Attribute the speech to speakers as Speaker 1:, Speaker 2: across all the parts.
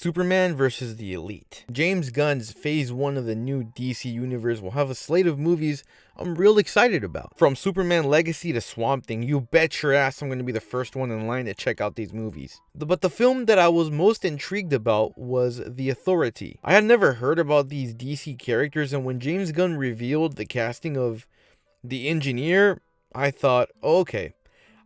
Speaker 1: Superman vs. the Elite. James Gunn's Phase 1 of the new DC universe will have a slate of movies I'm real excited about. From Superman Legacy to Swamp Thing, you bet your ass I'm going to be the first one in line to check out these movies. But the film that I was most intrigued about was The Authority. I had never heard about these DC characters, and when James Gunn revealed the casting of the Engineer, I thought, okay,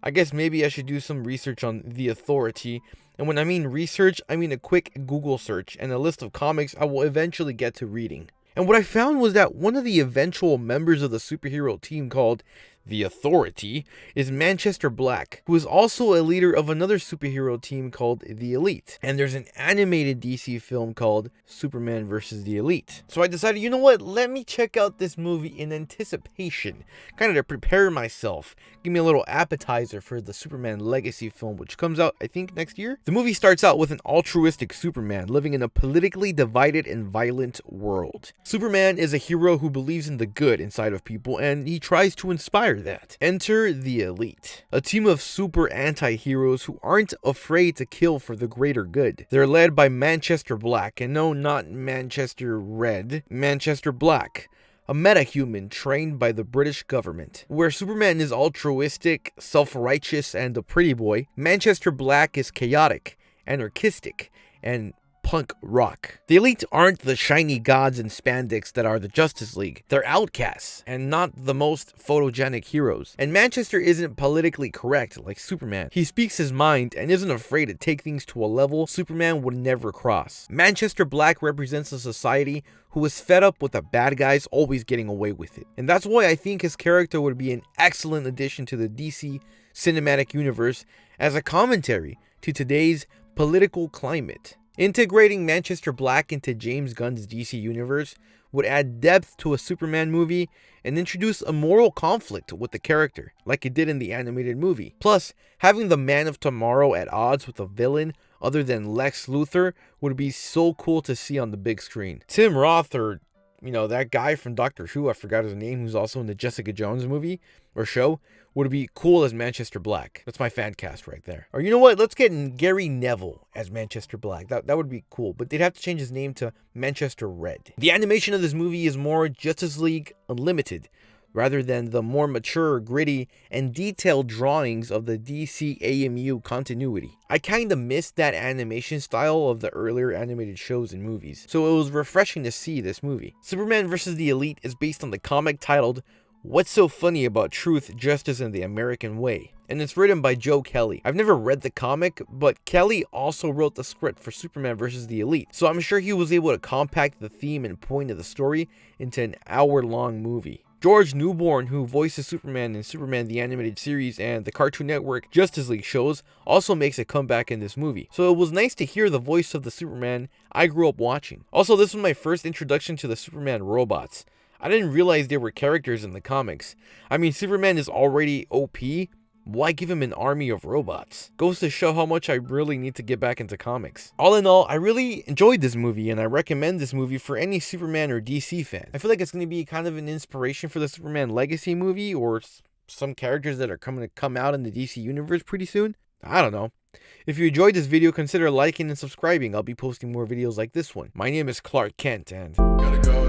Speaker 1: I guess maybe I should do some research on The Authority. And when I mean research, I mean a quick Google search and a list of comics I will eventually get to reading. And what I found was that one of the eventual members of the superhero team called The Authority is Manchester Black, who is also a leader of another superhero team called The Elite. And there's an animated DC film called Superman vs. the Elite. So I decided, you know what, let me check out this movie in anticipation, kind of to prepare myself, give me a little appetizer for the Superman Legacy film, which comes out, I think, next year. The movie starts out with an altruistic Superman living in a politically divided and violent world. Superman is a hero who believes in the good inside of people, and he tries to inspire that. Enter the Elite, a team of super anti-heroes who aren't afraid to kill for the greater good. They're led by Manchester Black, and no, not Manchester Red, Manchester Black, a metahuman trained by the British government. Where Superman is altruistic, self-righteous, and a pretty boy, Manchester Black is chaotic, anarchistic, and punk rock. The Elite aren't the shiny gods in spandex that are the Justice League. They're outcasts, and not the most photogenic heroes. And Manchester isn't politically correct like Superman. He speaks his mind and isn't afraid to take things to a level Superman would never cross. Manchester Black represents a society who is fed up with the bad guys always getting away with it. And that's why I think his character would be an excellent addition to the DC cinematic universe as a commentary to today's political climate. Integrating Manchester Black into James Gunn's DC universe would add depth to a Superman movie and introduce a moral conflict with the character, like it did in the animated movie. Plus, having the Man of Tomorrow at odds with a villain other than Lex Luthor would be so cool to see on the big screen. Tim Roth, or that guy from Doctor Who, I forgot his name, who's also in the Jessica Jones movie or show, would be cool as Manchester Black. That's my fan cast right there. Or you know what? Let's get Gary Neville as Manchester Black. That would be cool, but they'd have to change his name to Manchester Red. The animation of this movie is more Justice League Unlimited, rather than the more mature, gritty, and detailed drawings of the DC AMU continuity. I kinda missed that animation style of the earlier animated shows and movies, so it was refreshing to see this movie. Superman vs. the Elite is based on the comic titled What's So Funny About Truth, Justice, and the American Way? And it's written by Joe Kelly. I've never read the comic, but Kelly also wrote the script for Superman vs. the Elite, so I'm sure he was able to compact the theme and point of the story into an hour-long movie. George Newborn, who voices Superman in Superman the Animated Series and the Cartoon Network Justice League shows, also makes a comeback in this movie. So it was nice to hear the voice of the Superman I grew up watching. Also, this was my first introduction to the Superman robots. I didn't realize they were characters in the comics. I mean, Superman is already OP. Why give him an army of robots? Goes to show how much I really need to get back into comics. All in all, I really enjoyed this movie, and I recommend this movie for any Superman or DC fan. I feel like it's going to be kind of an inspiration for the Superman Legacy movie, or some characters that are going to come out in the DC universe pretty soon. I don't know. If you enjoyed this video, consider liking and subscribing. I'll be posting more videos like this one. My name is Clark Kent, and gotta go.